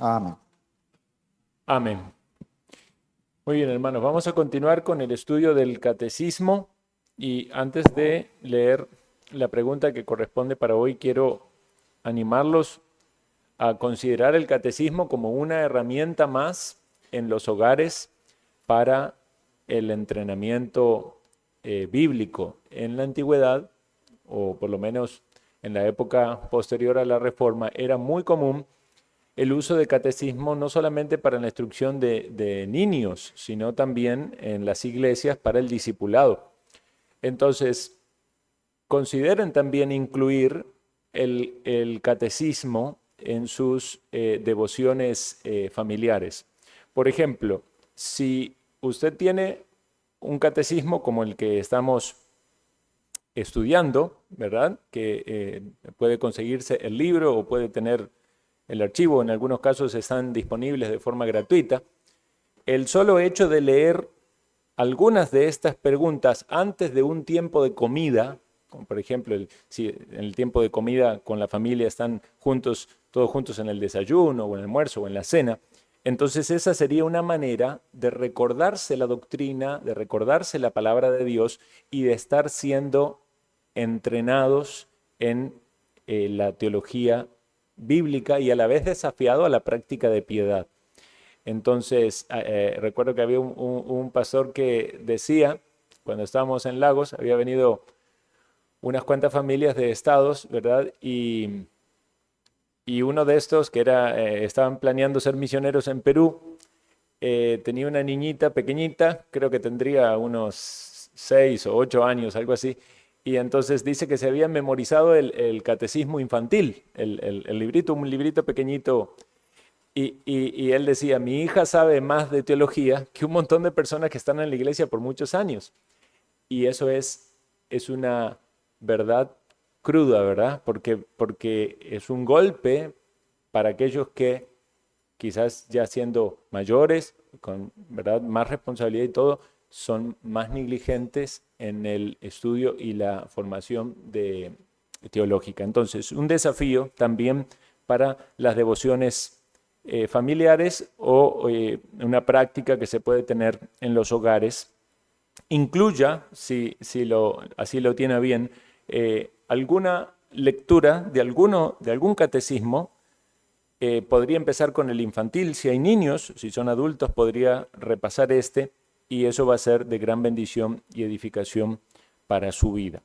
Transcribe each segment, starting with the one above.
Amén. Amén. Muy bien, hermanos, vamos a continuar con el estudio del catecismo y antes de leer la pregunta que corresponde para hoy, quiero animarlos a considerar el catecismo como una herramienta más en los hogares para el entrenamiento bíblico. En la antigüedad, o por lo menos en la época posterior a la Reforma, era muy común el uso de catecismo no solamente para la instrucción de niños, sino también en las iglesias para el discipulado. Entonces, consideren también incluir el catecismo en sus devociones familiares. Por ejemplo, si usted tiene un catecismo como el que estamos estudiando, ¿verdad? Que puede conseguirse el libro o puede tener el archivo, en algunos casos están disponibles de forma gratuita. El solo hecho de leer algunas de estas preguntas antes de un tiempo de comida, como por ejemplo, si en el tiempo de comida con la familia están juntos, todos juntos en el desayuno o en el almuerzo o en la cena, entonces esa sería una manera de recordarse la doctrina, de recordarse la palabra de Dios y de estar siendo entrenados en la teología bíblica y a la vez desafiado a la práctica de piedad. Entonces, recuerdo que había un pastor que decía, cuando estábamos en Lagos, había venido unas cuantas familias de estados, ¿verdad? Y uno de estos, que estaban planeando ser misioneros en Perú, tenía una niñita pequeñita, creo que tendría unos 6 o 8 años, algo así, y entonces dice que se había memorizado el catecismo infantil, el librito, un librito pequeñito, y él decía, mi hija sabe más de teología que un montón de personas que están en la iglesia por muchos años. Y eso es una verdad cruda, ¿verdad? Porque es un golpe para aquellos que quizás ya siendo mayores, con ¿verdad? Más responsabilidad y todo, son más negligentes en el estudio y la formación teológica. Entonces, un desafío también para las devociones familiares o una práctica que se puede tener en los hogares. Incluya, si así lo tiene bien, alguna lectura de algún catecismo. Podría empezar con el infantil, si hay niños, si son adultos, podría repasar y eso va a ser de gran bendición y edificación para su vida.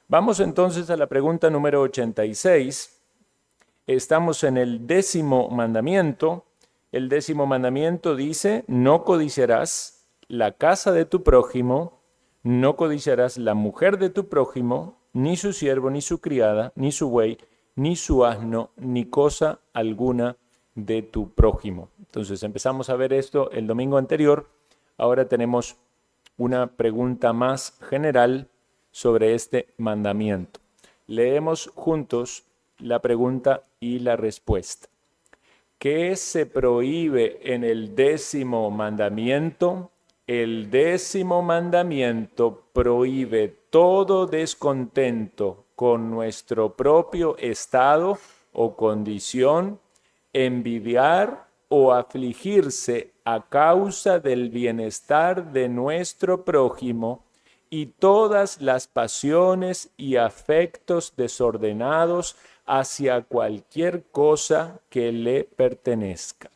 Vamos entonces a la pregunta número 86. Estamos en el 10º mandamiento. El 10º mandamiento dice, no codiciarás la casa de tu prójimo, no codiciarás la mujer de tu prójimo, ni su siervo, ni su criada, ni su buey, ni su asno, ni cosa alguna de tu prójimo. Entonces empezamos a ver esto el domingo anterior. Ahora tenemos una pregunta más general sobre este mandamiento. Leemos juntos la pregunta y la respuesta. ¿Qué se prohíbe en el 10º mandamiento? El 10º mandamiento prohíbe todo descontento con nuestro propio estado o condición, envidiar o afligirse a causa del bienestar de nuestro prójimo y todas las pasiones y afectos desordenados hacia cualquier cosa que le pertenezca.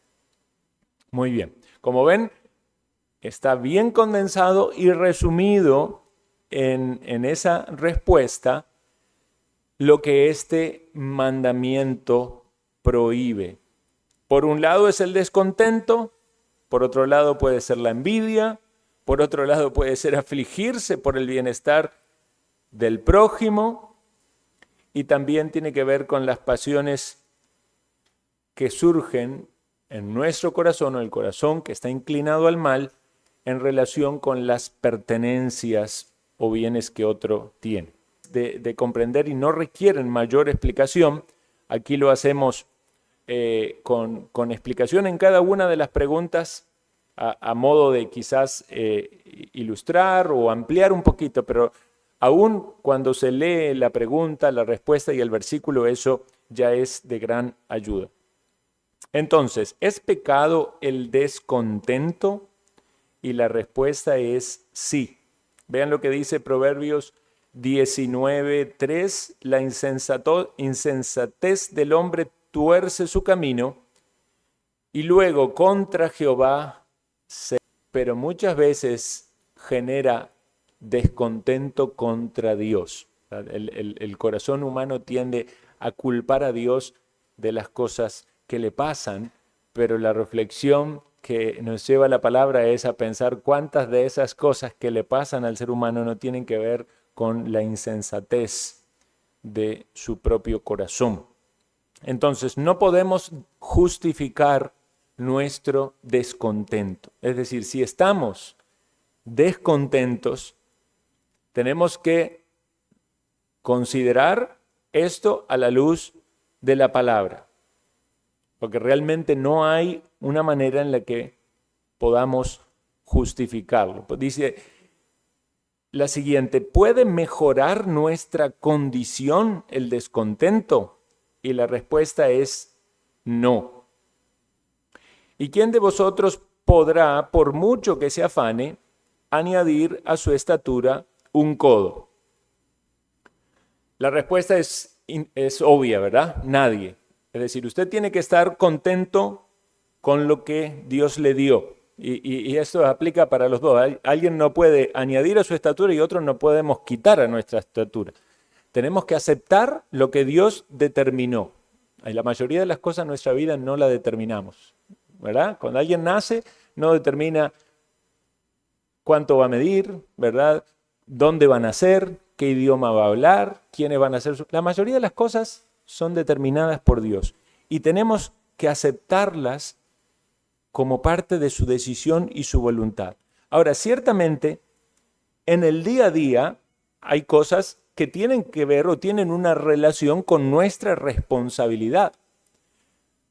Muy bien. Como ven, está bien condensado y resumido en esa respuesta lo que este mandamiento prohíbe. Por un lado es el descontento, por otro lado puede ser la envidia, por otro lado puede ser afligirse por el bienestar del prójimo y también tiene que ver con las pasiones que surgen en nuestro corazón o el corazón que está inclinado al mal en relación con las pertenencias o bienes que otro tiene. De comprender y no requieren mayor explicación. Aquí lo hacemos con explicación en cada una de las preguntas a modo de quizás ilustrar o ampliar un poquito, pero aún cuando se lee la pregunta, la respuesta y el versículo, eso ya es de gran ayuda. Entonces, ¿es pecado el descontento? Y la respuesta es sí. Vean lo que dice Proverbios 19:3. La insensatez del hombre tuerce su camino y luego contra Jehová se... Pero muchas veces genera descontento contra Dios. El corazón humano tiende a culpar a Dios de las cosas que le pasan, pero la reflexión que nos lleva la palabra es a pensar cuántas de esas cosas que le pasan al ser humano no tienen que ver con la insensatez de su propio corazón. Entonces, no podemos justificar nuestro descontento. Es decir, si estamos descontentos, tenemos que considerar esto a la luz de la palabra, porque realmente no hay una manera en la que podamos justificarlo. Dice la siguiente: ¿puede mejorar nuestra condición el descontento? Y la respuesta es no. ¿Y quién de vosotros podrá, por mucho que se afane, añadir a su estatura un codo? La respuesta es obvia, ¿verdad? Nadie. Es decir, usted tiene que estar contento con lo que Dios le dio. Y esto aplica para los dos. Alguien no puede añadir a su estatura y otro no podemos quitar a nuestra estatura. Tenemos que aceptar lo que Dios determinó. Y la mayoría de las cosas en nuestra vida no la determinamos, ¿verdad? Cuando alguien nace, no determina cuánto va a medir, ¿verdad? ¿Dónde va a nacer? ¿Qué idioma va a hablar? ¿Quiénes van a ser? La mayoría de las cosas son determinadas por Dios y tenemos que aceptarlas como parte de su decisión y su voluntad. Ahora, ciertamente, en el día a día hay cosas que tienen que ver o tienen una relación con nuestra responsabilidad.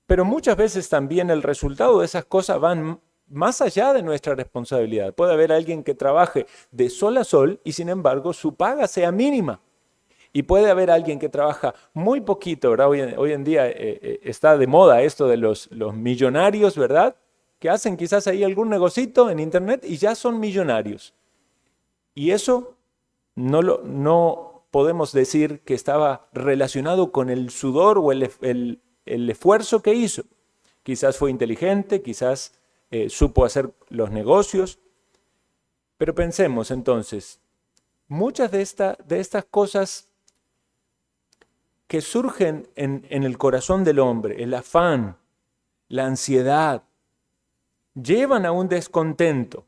Pero muchas veces también el resultado de esas cosas van más allá de nuestra responsabilidad. Puede haber alguien que trabaje de sol a sol y sin embargo su paga sea mínima. Y puede haber alguien que trabaja muy poquito, ¿verdad? Hoy en día está de moda esto de los millonarios, ¿verdad? Que hacen quizás ahí algún negocito en internet y ya son millonarios. Y eso no podemos decir que estaba relacionado con el sudor o el esfuerzo que hizo. Quizás fue inteligente, quizás supo hacer los negocios. Pero pensemos entonces, muchas de estas cosas que surgen en el corazón del hombre, el afán, la ansiedad, llevan a un descontento.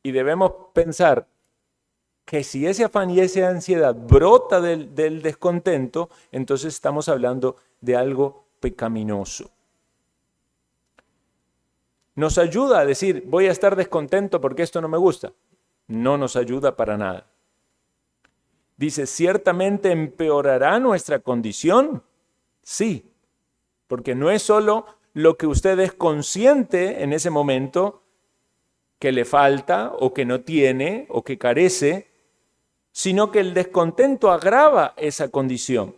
Y debemos pensar que si ese afán y esa ansiedad brota del descontento, entonces estamos hablando de algo pecaminoso. ¿Nos ayuda a decir, voy a estar descontento porque esto no me gusta? No nos ayuda para nada. Dice, ¿ciertamente empeorará nuestra condición? Sí, porque no es solo lo que usted es consciente en ese momento que le falta o que no tiene o que carece, sino que el descontento agrava esa condición.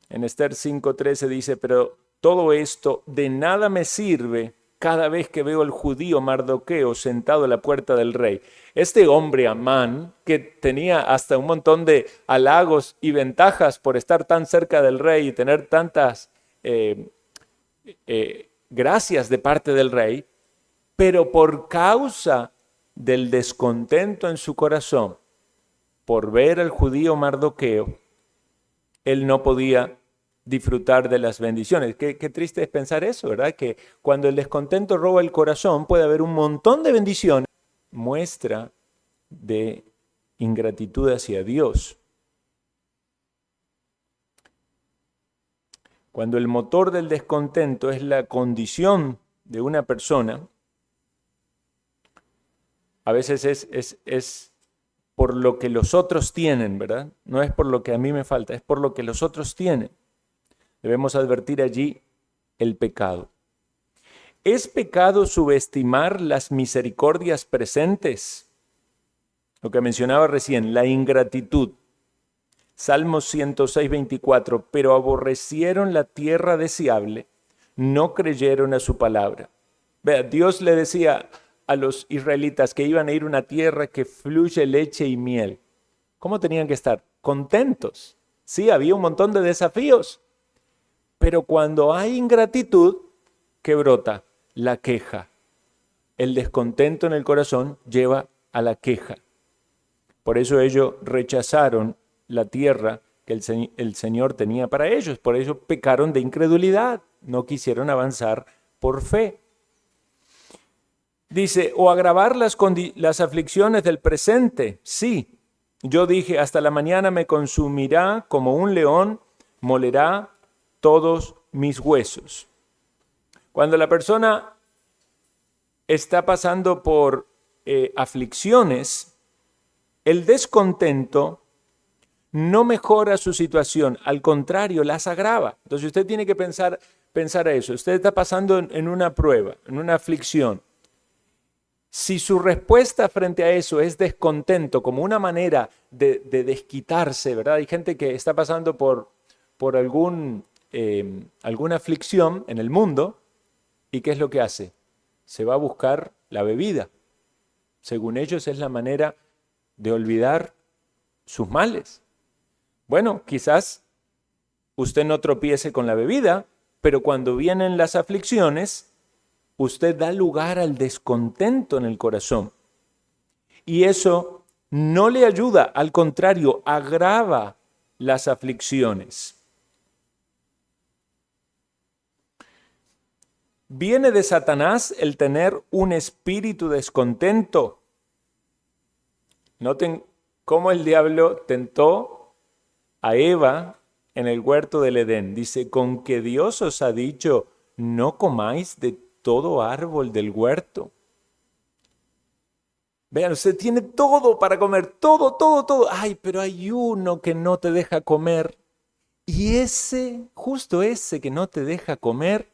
En Esther 5:13 dice, pero todo esto de nada me sirve cada vez que veo al judío Mardoqueo sentado a la puerta del rey. Este hombre Amán, que tenía hasta un montón de halagos y ventajas por estar tan cerca del rey y tener tantas gracias de parte del rey, pero por causa del descontento en su corazón, por ver al judío Mardoqueo, él no podía disfrutar de las bendiciones. Qué triste es pensar eso, ¿verdad? Que cuando el descontento roba el corazón puede haber un montón de bendiciones. Muestra de ingratitud hacia Dios. Cuando el motor del descontento es la condición de una persona, a veces es por lo que los otros tienen, ¿verdad? No es por lo que a mí me falta, es por lo que los otros tienen. Debemos advertir allí el pecado. ¿Es pecado subestimar las misericordias presentes? Lo que mencionaba recién, la ingratitud. Salmos 106, 24. Pero aborrecieron la tierra deseable, no creyeron a su palabra. Vea, Dios le decía a los israelitas que iban a ir a una tierra que fluye leche y miel. ¿Cómo tenían que estar? Contentos. Sí, había un montón de desafíos, pero cuando hay ingratitud, ¿qué brota? La queja. El descontento en el corazón lleva a la queja. Por eso ellos rechazaron la tierra que el Señor tenía para ellos. Por eso pecaron de incredulidad. No quisieron avanzar por fe. Dice, o agravar las aflicciones del presente. Sí, yo dije, hasta la mañana me consumirá como un león, molerá todos mis huesos. Cuando la persona está pasando por aflicciones, el descontento no mejora su situación, al contrario, las agrava. Entonces usted tiene que pensar a eso. Usted está pasando en una prueba, en una aflicción. Si su respuesta frente a eso es descontento, como una manera de desquitarse, ¿verdad? Hay gente que está pasando por alguna aflicción en el mundo, ¿y qué es lo que hace? Se va a buscar la bebida. Según ellos es la manera de olvidar sus males. Bueno, quizás usted no tropiece con la bebida, pero cuando vienen las aflicciones, usted da lugar al descontento en el corazón. Y eso no le ayuda, al contrario, agrava las aflicciones. ¿Viene de Satanás el tener un espíritu descontento? Noten cómo el diablo tentó a Eva en el huerto del Edén. Dice, con que Dios os ha dicho, no comáis de todo árbol del huerto. Vean, usted tiene todo para comer, todo. Ay, pero hay uno que no te deja comer. Y justo ese que no te deja comer,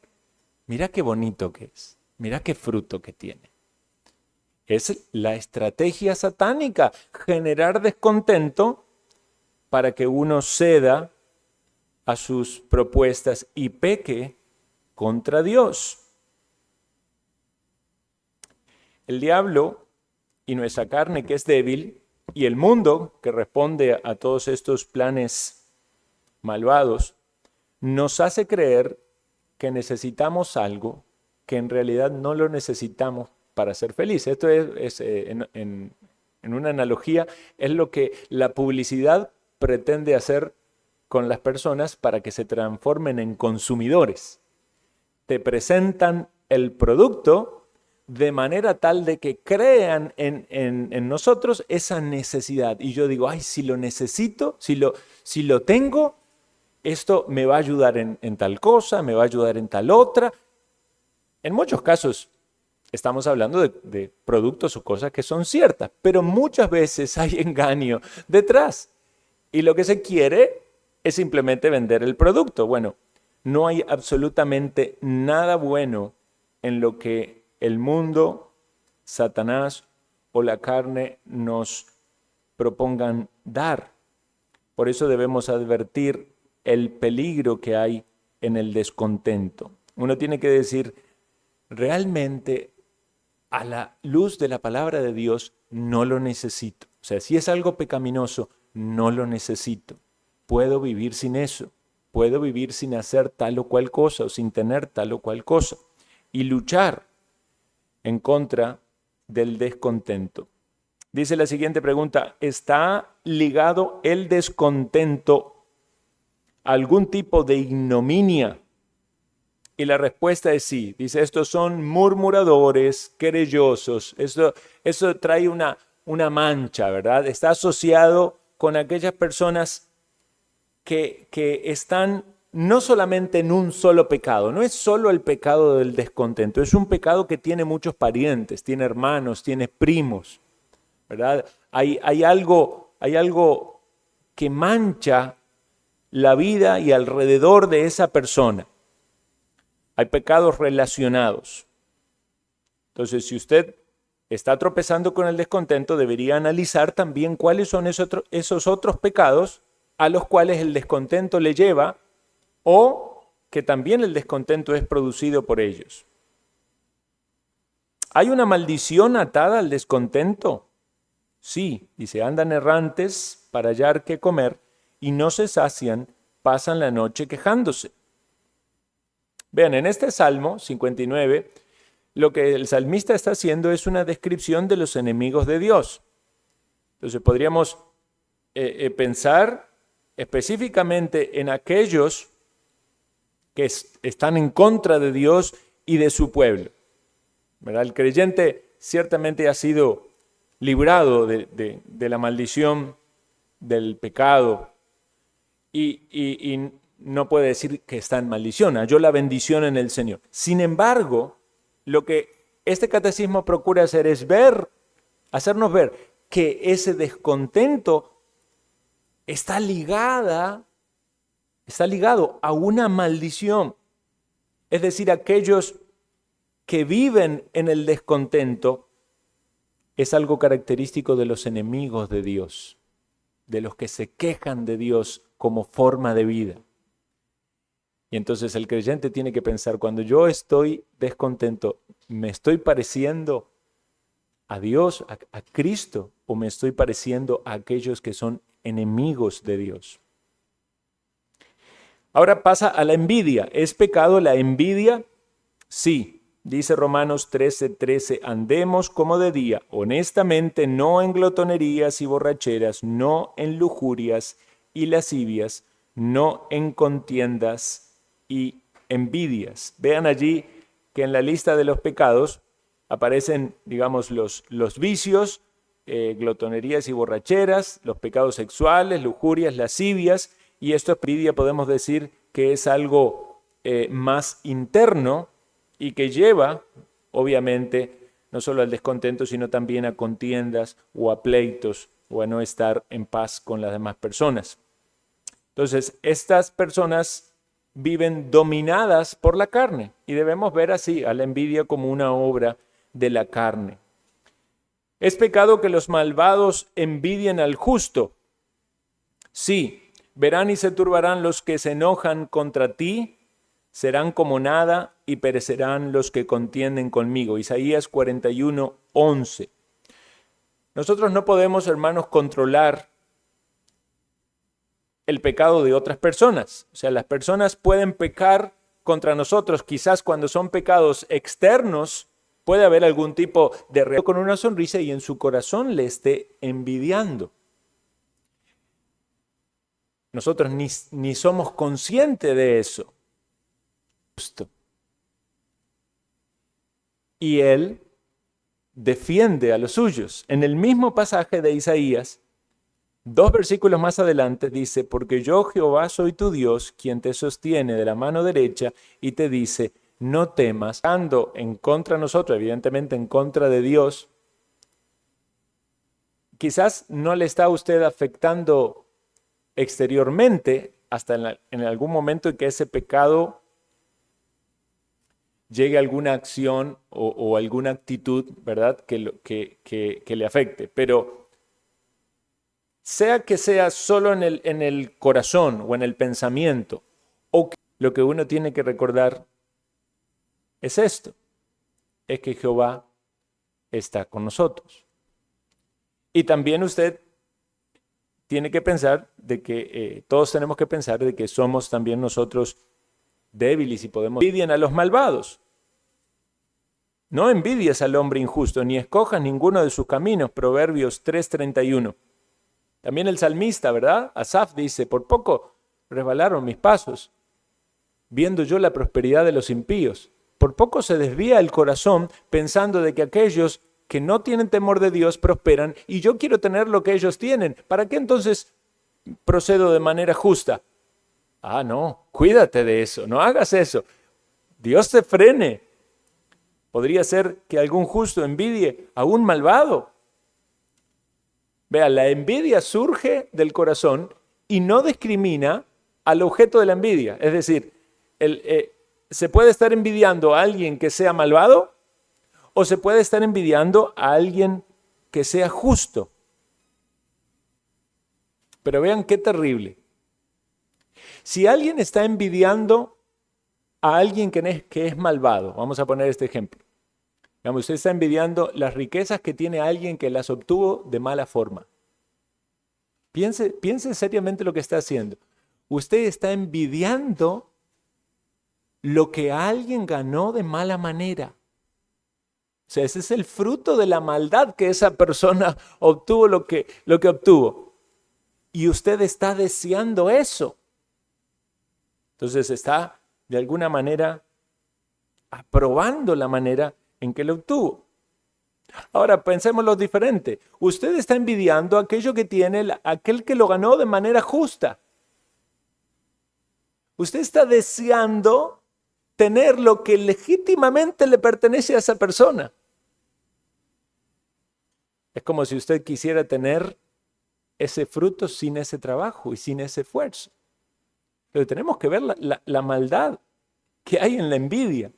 mira qué bonito que es. Mira qué fruto que tiene. Es la estrategia satánica, generar descontento para que uno ceda a sus propuestas y peque contra Dios. El diablo y nuestra carne que es débil y el mundo que responde a todos estos planes malvados nos hace creer que necesitamos algo que en realidad no lo necesitamos para ser feliz. Esto es en una analogía, es lo que la publicidad pretende hacer con las personas para que se transformen en consumidores. Te presentan el producto de manera tal de que crean en nosotros esa necesidad. Y yo digo, ay, si lo necesito, si lo tengo, esto me va a ayudar en tal cosa, me va a ayudar en tal otra. En muchos casos estamos hablando de productos o cosas que son ciertas, pero muchas veces hay engaño detrás. Y lo que se quiere es simplemente vender el producto. Bueno, no hay absolutamente nada bueno en lo que el mundo, Satanás o la carne nos propongan dar. Por eso debemos advertir el peligro que hay en el descontento. Uno tiene que decir, realmente a la luz de la palabra de Dios no lo necesito. O sea, si es algo pecaminoso, no lo necesito. Puedo vivir sin eso. Puedo vivir sin hacer tal o cual cosa o sin tener tal o cual cosa. Y luchar en contra del descontento. Dice la siguiente pregunta, ¿está ligado el descontento a algún tipo de ignominia? Y la respuesta es sí. Dice, estos son murmuradores, querellosos. Eso trae una mancha, ¿verdad? Está asociado con aquellas personas que están no solamente en un solo pecado, no es solo el pecado del descontento, es un pecado que tiene muchos parientes, tiene hermanos, tiene primos, ¿verdad? Hay algo que mancha la vida y alrededor de esa persona. Hay pecados relacionados. Entonces, si usted está tropezando con el descontento, debería analizar también cuáles son esos otros pecados a los cuales el descontento le lleva o que también el descontento es producido por ellos. ¿Hay una maldición atada al descontento? Sí, dice, andan errantes para hallar qué comer y no se sacian, pasan la noche quejándose. Vean, en este Salmo 59, lo que el salmista está haciendo es una descripción de los enemigos de Dios. Entonces podríamos pensar específicamente en aquellos que están en contra de Dios y de su pueblo, ¿verdad? El creyente ciertamente ha sido librado de la maldición del pecado y no puede decir que está en maldición, halló la bendición en el Señor. Sin embargo, lo que este catecismo procura hacer es hacernos ver que ese descontento está ligado a una maldición. Es decir, aquellos que viven en el descontento es algo característico de los enemigos de Dios, de los que se quejan de Dios como forma de vida. Y entonces el creyente tiene que pensar, cuando yo estoy descontento, ¿me estoy pareciendo a Dios, a Cristo, o me estoy pareciendo a aquellos que son enemigos de Dios? Ahora pasa a la envidia. ¿Es pecado la envidia? Sí. Dice Romanos 13:13, andemos como de día, honestamente, no en glotonerías y borracheras, no en lujurias y lascivias, no en contiendas y envidias. Vean allí que en la lista de los pecados aparecen, digamos, los vicios, glotonerías y borracheras, los pecados sexuales, lujurias, lascivias, y esto envidia podemos decir que es algo más interno, y que lleva, obviamente, no solo al descontento, sino también a contiendas o a pleitos o a no estar en paz con las demás personas. Entonces, estas personas viven dominadas por la carne y debemos ver así a la envidia como una obra de la carne. ¿Es pecado que los malvados envidien al justo? Sí, verán y se turbarán los que se enojan contra ti, serán como nada y perecerán los que contienden conmigo. Isaías 41:11. Nosotros no podemos, hermanos, controlar el pecado de otras personas. O sea, las personas pueden pecar contra nosotros. Quizás cuando son pecados externos, puede haber algún tipo de reacción con una sonrisa y en su corazón le esté envidiando. Nosotros ni somos conscientes de eso. Y él defiende a los suyos. En el mismo pasaje de Isaías, 2 versículos más adelante dice, porque yo Jehová soy tu Dios, quien te sostiene de la mano derecha y te dice, no temas. Ando en contra de nosotros, evidentemente en contra de Dios, quizás no le está a usted afectando exteriormente hasta en algún momento en que ese pecado llegue a alguna acción o alguna actitud, ¿verdad?, que le afecte. Pero sea que sea solo en el corazón o en el pensamiento, lo que uno tiene que recordar es esto, es que Jehová está con nosotros. Y también usted tiene que pensar de que todos tenemos que pensar de que somos también nosotros débiles y podemos envidiar a los malvados. No envidies al hombre injusto, ni escojas ninguno de sus caminos. Proverbios 3:31. También el salmista, ¿verdad? Asaf dice, por poco resbalaron mis pasos, viendo yo la prosperidad de los impíos. Por poco se desvía el corazón pensando de que aquellos que no tienen temor de Dios prosperan y yo quiero tener lo que ellos tienen. ¿Para qué entonces procedo de manera justa? Ah, no, cuídate de eso, no hagas eso. Dios te frene. Podría ser que algún justo envidie a un malvado. Vea, la envidia surge del corazón y no discrimina al objeto de la envidia. Es decir, se puede estar envidiando a alguien que sea malvado o se puede estar envidiando a alguien que sea justo. Pero vean qué terrible. Si alguien está envidiando a alguien que es malvado, vamos a poner este ejemplo. Digamos, usted está envidiando las riquezas que tiene alguien que las obtuvo de mala forma. Piense seriamente lo que está haciendo. Usted está envidiando lo que alguien ganó de mala manera. O sea, ese es el fruto de la maldad que esa persona obtuvo lo que obtuvo. Y usted está deseando eso. Entonces está, de alguna manera, aprobando la manera en que lo obtuvo. Ahora, pensemos lo diferente. Usted está envidiando aquello que tiene aquel que lo ganó de manera justa. Usted está deseando tener lo que legítimamente le pertenece a esa persona. Es como si usted quisiera tener ese fruto sin ese trabajo y sin ese esfuerzo. Pero tenemos que ver la maldad que hay en la envidia.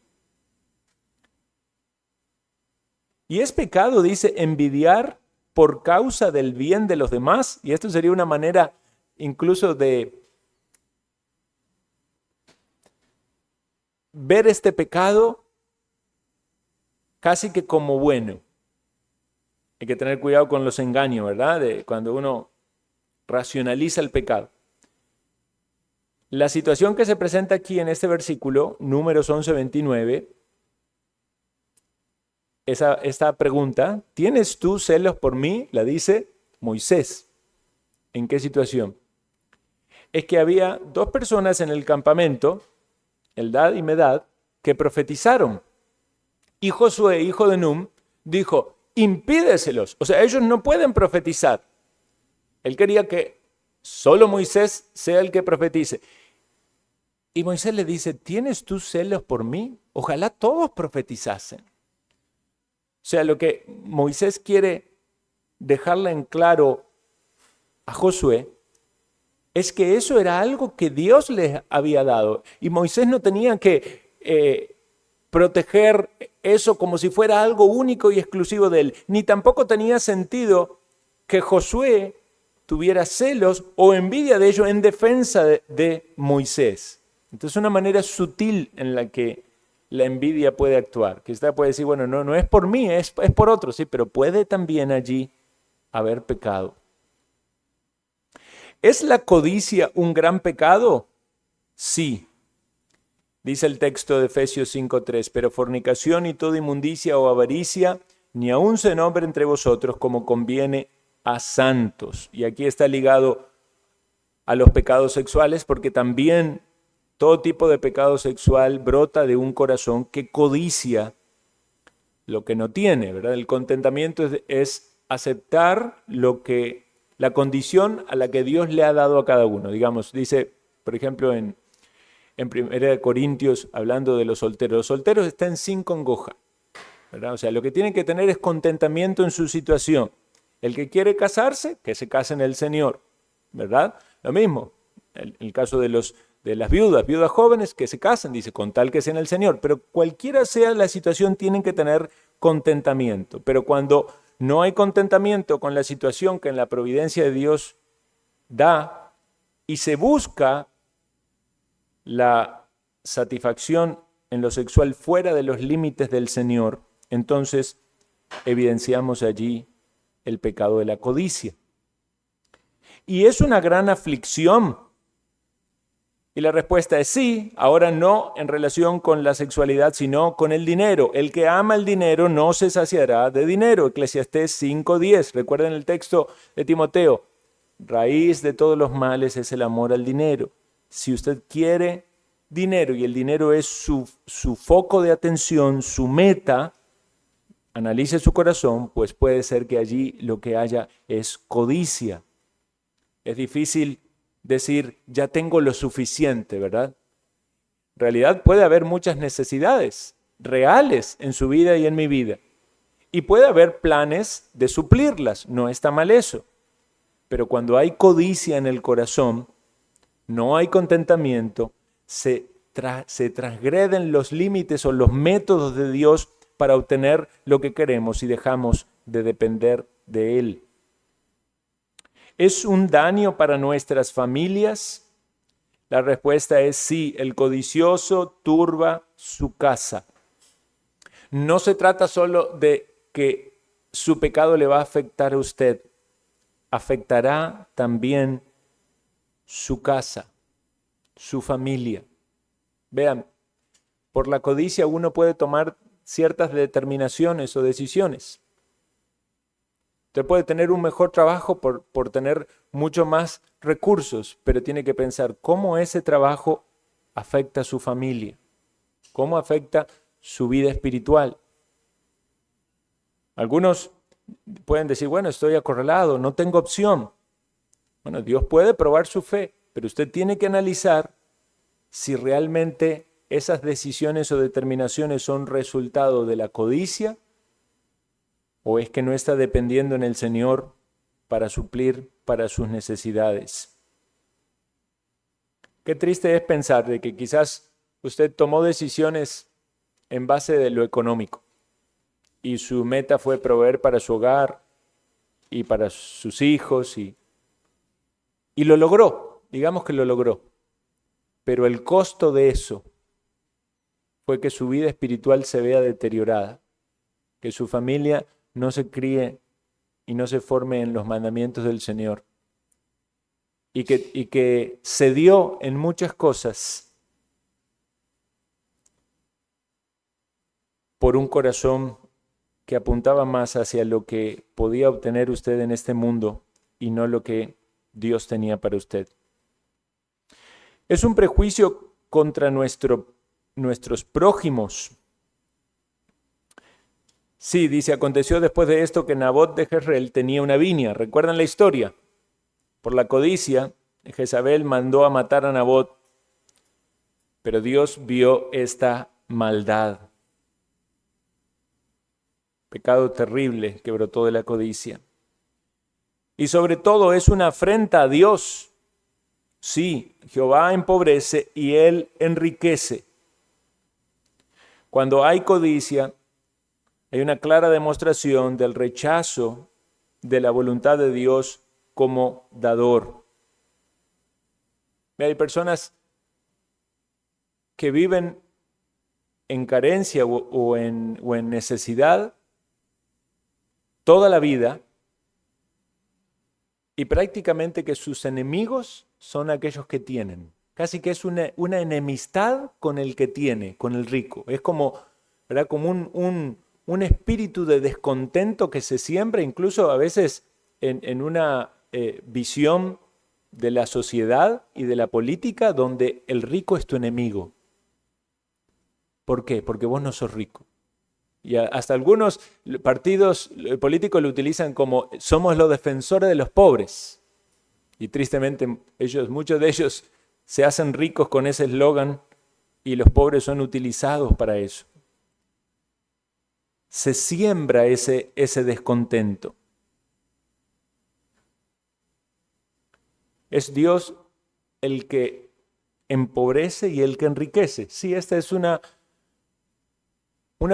Y es pecado, dice, envidiar por causa del bien de los demás. Y esto sería una manera incluso de ver este pecado casi que como bueno. Hay que tener cuidado con los engaños, ¿verdad? Cuando uno racionaliza el pecado. La situación que se presenta aquí en este versículo, Números 11:29, esta pregunta, ¿tienes tú celos por mí? La dice Moisés. ¿En qué situación? Es que había dos personas en el campamento, Eldad y Medad, que profetizaron. Y Josué, hijo de Num, dijo, impídeselos. O sea, ellos no pueden profetizar. Él quería que solo Moisés sea el que profetice. Y Moisés le dice, ¿tienes tú celos por mí? Ojalá todos profetizasen. O sea, lo que Moisés quiere dejarle en claro a Josué es que eso era algo que Dios les había dado. Y Moisés no tenía que proteger eso como si fuera algo único y exclusivo de él. Ni tampoco tenía sentido que Josué tuviera celos o envidia de ello en defensa de Moisés. Entonces, una manera sutil en la que la envidia puede actuar. Que usted puede decir, bueno, no es por mí, es por otro, sí, pero puede también allí haber pecado. ¿Es la codicia un gran pecado? Sí. Dice el texto de Efesios 5:3, pero fornicación y toda inmundicia o avaricia, ni aun se nombre entre vosotros como conviene a santos. Y aquí está ligado a los pecados sexuales, porque también todo tipo de pecado sexual brota de un corazón que codicia lo que no tiene, ¿verdad? El contentamiento es aceptar la condición a la que Dios le ha dado a cada uno. Digamos, dice, por ejemplo, en 1 Corintios, hablando de los solteros están sin congoja, ¿verdad? O sea, lo que tienen que tener es contentamiento en su situación. El que quiere casarse, que se case en el Señor, ¿verdad? Lo mismo, el caso de las viudas jóvenes que se casan, dice, con tal que sea en el Señor. Pero cualquiera sea la situación, tienen que tener contentamiento. Pero cuando no hay contentamiento con la situación que en la providencia de Dios da y se busca la satisfacción en lo sexual fuera de los límites del Señor, entonces evidenciamos allí el pecado de la codicia. Y es una gran aflicción. Y la respuesta es sí, ahora no en relación con la sexualidad, sino con el dinero. El que ama el dinero no se saciará de dinero. Eclesiastés 5:10. Recuerden el texto de Timoteo. Raíz de todos los males es el amor al dinero. Si usted quiere dinero y el dinero es su foco de atención, su meta, analice su corazón, pues puede ser que allí lo que haya es codicia. Es difícil decir, ya tengo lo suficiente, ¿verdad? En realidad puede haber muchas necesidades reales en su vida y en mi vida. Y puede haber planes de suplirlas, no está mal eso. Pero cuando hay codicia en el corazón, no hay contentamiento, se transgreden los límites o los métodos de Dios para obtener lo que queremos y dejamos de depender de Él. ¿Es un daño para nuestras familias? La respuesta es sí, el codicioso turba su casa. No se trata solo de que su pecado le va a afectar a usted, afectará también su casa, su familia. Vean, por la codicia uno puede tomar ciertas determinaciones o decisiones. Usted puede tener un mejor trabajo por tener mucho más recursos, pero tiene que pensar cómo ese trabajo afecta a su familia, cómo afecta su vida espiritual. Algunos pueden decir, bueno, estoy acorralado, no tengo opción. Bueno, Dios puede probar su fe, pero usted tiene que analizar si realmente esas decisiones o determinaciones son resultado de la codicia o es que no está dependiendo en el Señor para suplir para sus necesidades. Qué triste es pensar de que quizás usted tomó decisiones en base de lo económico y su meta fue proveer para su hogar y para sus hijos y lo logró, digamos que lo logró. Pero el costo de eso fue que su vida espiritual se vea deteriorada, que su familia no se críe y no se forme en los mandamientos del Señor. Y que cedió en muchas cosas por un corazón que apuntaba más hacia lo que podía obtener usted en este mundo y no lo que Dios tenía para usted. Es un prejuicio contra nuestros prójimos. Sí, dice, aconteció después de esto que Nabot de Jezreel tenía una viña. ¿Recuerdan la historia? Por la codicia, Jezabel mandó a matar a Nabot, pero Dios vio esta maldad. Pecado terrible que brotó de la codicia. Y sobre todo es una afrenta a Dios. Sí, Jehová empobrece y Él enriquece. Cuando hay codicia, hay una clara demostración del rechazo de la voluntad de Dios como dador. Hay personas que viven en carencia o en necesidad toda la vida y prácticamente que sus enemigos son aquellos que tienen. Casi que es una enemistad con el que tiene, con el rico. Es como, ¿verdad? Como un espíritu de descontento que se siembra incluso a veces en una visión de la sociedad y de la política donde el rico es tu enemigo. ¿Por qué? Porque vos no sos rico. Y hasta algunos partidos políticos lo utilizan como somos los defensores de los pobres. Y tristemente muchos de ellos se hacen ricos con ese eslogan y los pobres son utilizados para eso. Se siembra ese descontento. Es Dios el que empobrece y el que enriquece. Sí, esta es una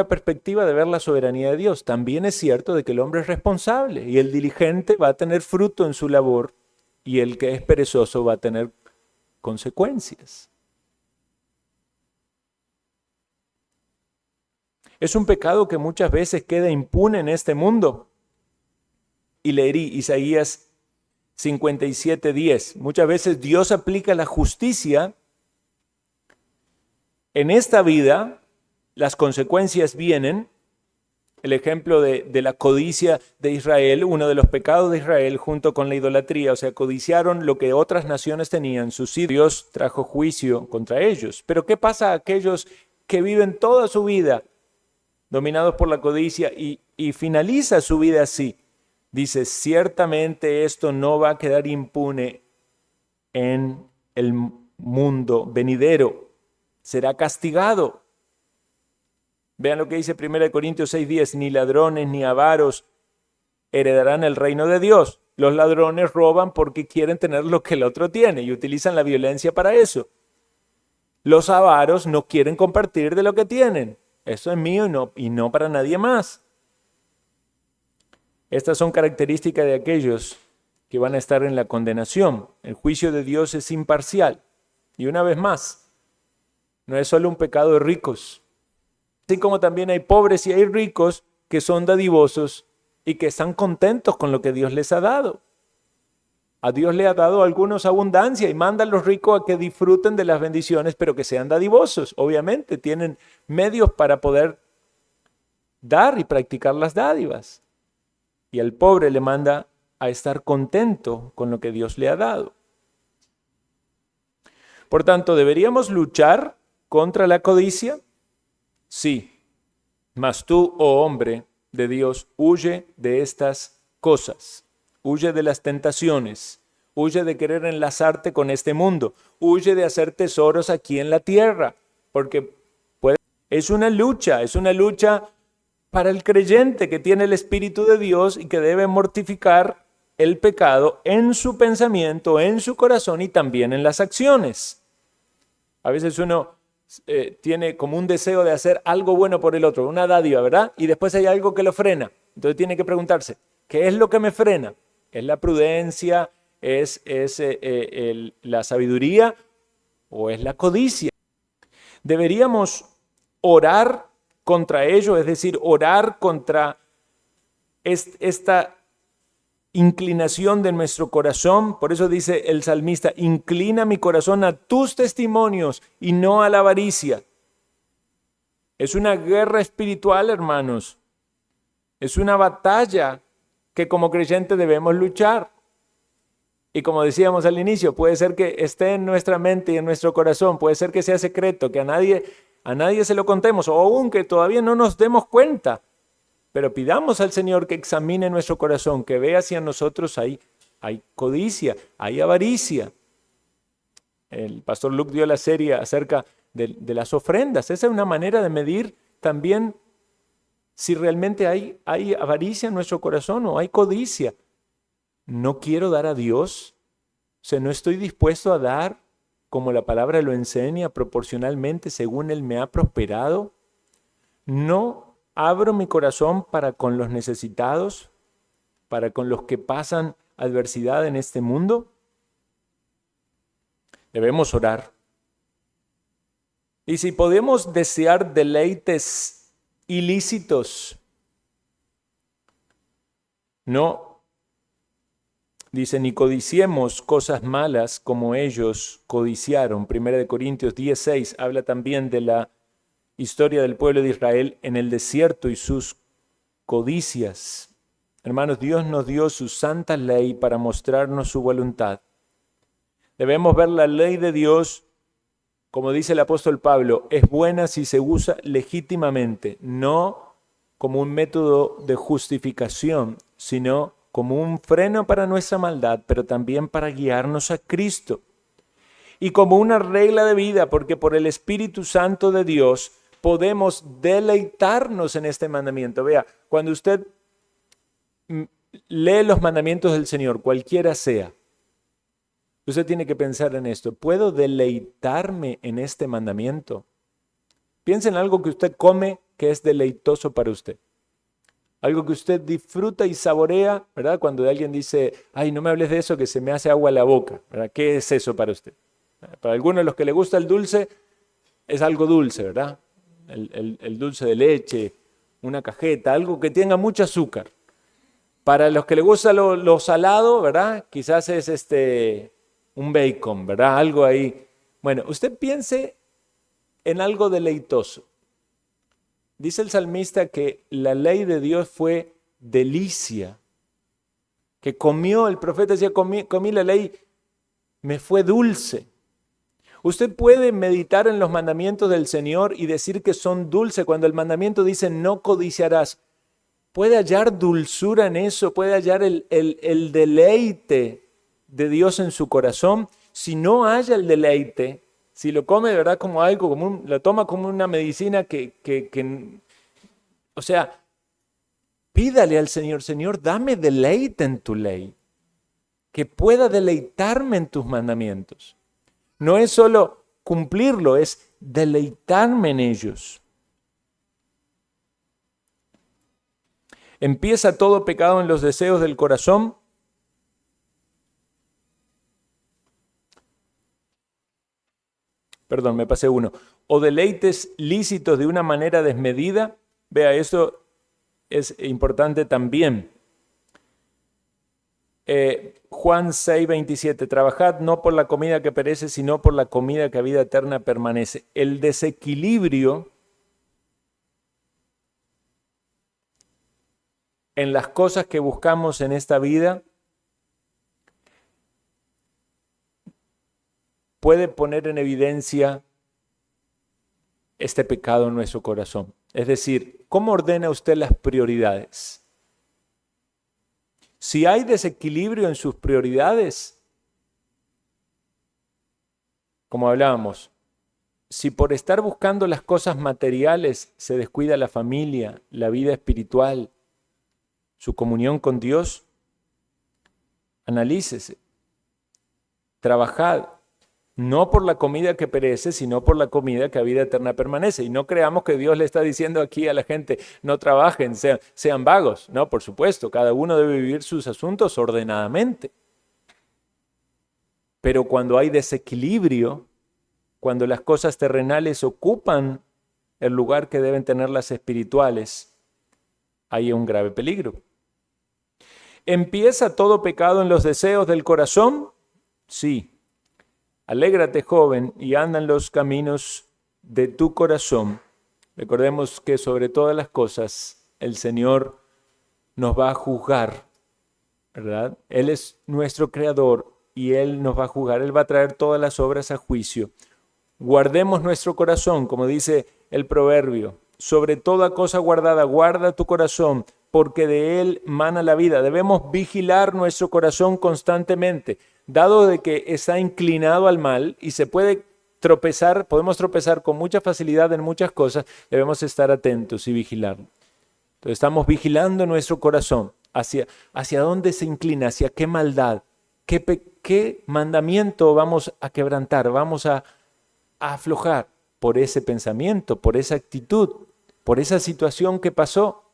perspectiva de ver la soberanía de Dios. También es cierto de que el hombre es responsable y el diligente va a tener fruto en su labor y el que es perezoso va a tener consecuencias. Es un pecado que muchas veces queda impune en este mundo. Y leí Isaías 57:10. Muchas veces Dios aplica la justicia en esta vida, las consecuencias vienen. El ejemplo de la codicia de Israel, uno de los pecados de Israel junto con la idolatría, o sea, codiciaron lo que otras naciones tenían, sus ídolos. Dios trajo juicio contra ellos. Pero ¿qué pasa a aquellos que viven toda su vida dominados por la codicia y finaliza su vida así? Dice, ciertamente esto no va a quedar impune en el mundo venidero, será castigado. Vean lo que dice 1 Corintios 6:10, ni ladrones ni avaros heredarán el reino de Dios. Los ladrones roban porque quieren tener lo que el otro tiene y utilizan la violencia para eso. Los avaros no quieren compartir de lo que tienen. Eso es mío y no para nadie más. Estas son características de aquellos que van a estar en la condenación. El juicio de Dios es imparcial. Y una vez más, no es solo un pecado de ricos. Así como también hay pobres y hay ricos que son dadivosos y que están contentos con lo que Dios les ha dado. A Dios le ha dado a algunos abundancia y manda a los ricos a que disfruten de las bendiciones, pero que sean dadivosos. Obviamente tienen medios para poder dar y practicar las dádivas. Y al pobre le manda a estar contento con lo que Dios le ha dado. Por tanto, ¿deberíamos luchar contra la codicia? Sí. Mas tú, oh hombre de Dios, huye de estas cosas. Huye de las tentaciones. Huye de querer enlazarte con este mundo. Huye de hacer tesoros aquí en la tierra. Porque es una lucha para el creyente que tiene el Espíritu de Dios y que debe mortificar el pecado en su pensamiento, en su corazón y también en las acciones. A veces uno tiene como un deseo de hacer algo bueno por el otro, una dádiva, ¿verdad? Y después hay algo que lo frena. Entonces tiene que preguntarse, ¿qué es lo que me frena? ¿Es la prudencia? ¿Es la sabiduría? ¿O es la codicia? Deberíamos orar contra ello, es decir, orar contra esta inclinación de nuestro corazón. Por eso dice el salmista, inclina mi corazón a tus testimonios y no a la avaricia. Es una guerra espiritual, hermanos. Es una batalla que como creyentes debemos luchar. Y como decíamos al inicio, puede ser que esté en nuestra mente y en nuestro corazón, puede ser que sea secreto, que a nadie se lo contemos, o aún que todavía no nos demos cuenta. Pero pidamos al Señor que examine nuestro corazón, que vea si en nosotros hay codicia, hay avaricia. El pastor Luke dio la serie acerca de las ofrendas. Esa es una manera de medir también si realmente hay avaricia en nuestro corazón o hay codicia. No quiero dar a Dios, o sea, no estoy dispuesto a dar como la palabra lo enseña, proporcionalmente según Él me ha prosperado. No abro mi corazón para con los necesitados, para con los que pasan adversidad en este mundo. Debemos orar. Y si podemos desear deleites ilícitos, no, dice, ni codiciemos cosas malas como ellos codiciaron. 1 Corintios 10:6 habla también de la historia del pueblo de Israel en el desierto y sus codicias. Hermanos, Dios nos dio su santa ley para mostrarnos su voluntad. Debemos ver la ley de Dios, como dice el apóstol Pablo, es buena si se usa legítimamente, no como un método de justificación, sino como un freno para nuestra maldad, pero también para guiarnos a Cristo. Y como una regla de vida, porque por el Espíritu Santo de Dios podemos deleitarnos en este mandamiento. Vea, cuando usted lee los mandamientos del Señor, cualquiera sea, usted tiene que pensar en esto. ¿Puedo deleitarme en este mandamiento? Piensa en algo que usted come que es deleitoso para usted. Algo que usted disfruta y saborea, ¿verdad? Cuando alguien dice, ay, no me hables de eso que se me hace agua en la boca, ¿verdad? ¿Qué es eso para usted? Para algunos de los que les gusta el dulce, es algo dulce, ¿verdad? El dulce de leche, una cajeta, algo que tenga mucho azúcar. Para los que les gusta lo salado, ¿verdad? Quizás es un bacon, ¿verdad? Algo ahí. Bueno, usted piense en algo deleitoso. Dice el salmista que la ley de Dios fue delicia, que el profeta decía, comí la ley, me fue dulce. Usted puede meditar en los mandamientos del Señor y decir que son dulces cuando el mandamiento dice no codiciarás. Puede hallar dulzura en eso, puede hallar el deleite de Dios en su corazón. Si no haya el deleite, si lo come de verdad como algo, lo toma como una medicina o sea, pídale al Señor, Señor, dame deleite en tu ley, que pueda deleitarme en tus mandamientos. No es solo cumplirlo, es deleitarme en ellos. Empieza todo pecado en los deseos del corazón. perdón, me pasé uno, o deleites lícitos de una manera desmedida. Vea, eso es importante también. Juan 6:27, trabajad no por la comida que perece, sino por la comida que a vida eterna permanece. El desequilibrio en las cosas que buscamos en esta vida puede poner en evidencia este pecado en nuestro corazón. Es decir, ¿cómo ordena usted las prioridades? Si hay desequilibrio en sus prioridades, como hablábamos, si por estar buscando las cosas materiales se descuida la familia, la vida espiritual, su comunión con Dios, analícese, trabajad, no por la comida que perece, sino por la comida que a vida eterna permanece. Y no creamos que Dios le está diciendo aquí a la gente, no trabajen, sean vagos. No, por supuesto, cada uno debe vivir sus asuntos ordenadamente. Pero cuando hay desequilibrio, cuando las cosas terrenales ocupan el lugar que deben tener las espirituales, hay un grave peligro. ¿Empieza todo pecado en los deseos del corazón? Sí. Alégrate, joven, y anda en los caminos de tu corazón. Recordemos que sobre todas las cosas el Señor nos va a juzgar, ¿verdad? Él es nuestro creador y Él nos va a juzgar. Él va a traer todas las obras a juicio. Guardemos nuestro corazón, como dice el proverbio. Sobre toda cosa guardada, guarda tu corazón, porque de él mana la vida. Debemos vigilar nuestro corazón constantemente, dado de que está inclinado al mal y se puede tropezar, podemos tropezar con mucha facilidad en muchas cosas, debemos estar atentos y vigilarlo. Entonces estamos vigilando nuestro corazón, hacia dónde se inclina, hacia qué maldad, qué mandamiento vamos a quebrantar, vamos a aflojar por ese pensamiento, por esa actitud, por esa situación que pasó.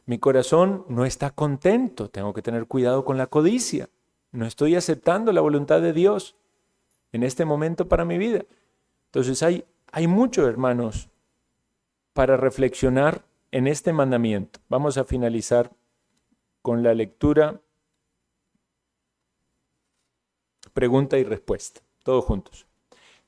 Mi corazón no está contento, tengo que tener cuidado con la codicia. No estoy aceptando la voluntad de Dios en este momento para mi vida. Entonces hay mucho, hermanos, para reflexionar en este mandamiento. Vamos a finalizar con la lectura, pregunta y respuesta, todos juntos.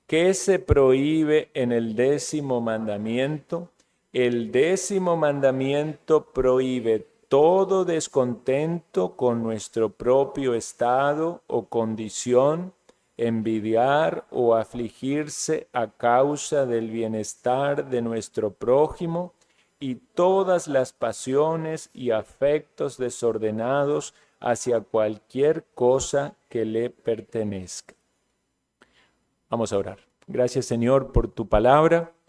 ¿Qué se prohíbe en el 10º mandamiento? El 10º mandamiento prohíbe todo descontento con nuestro propio estado o condición, envidiar o afligirse a causa del bienestar de nuestro prójimo y todas las pasiones y afectos desordenados hacia cualquier cosa que le pertenezca. Vamos a orar. Gracias, Señor, por tu palabra.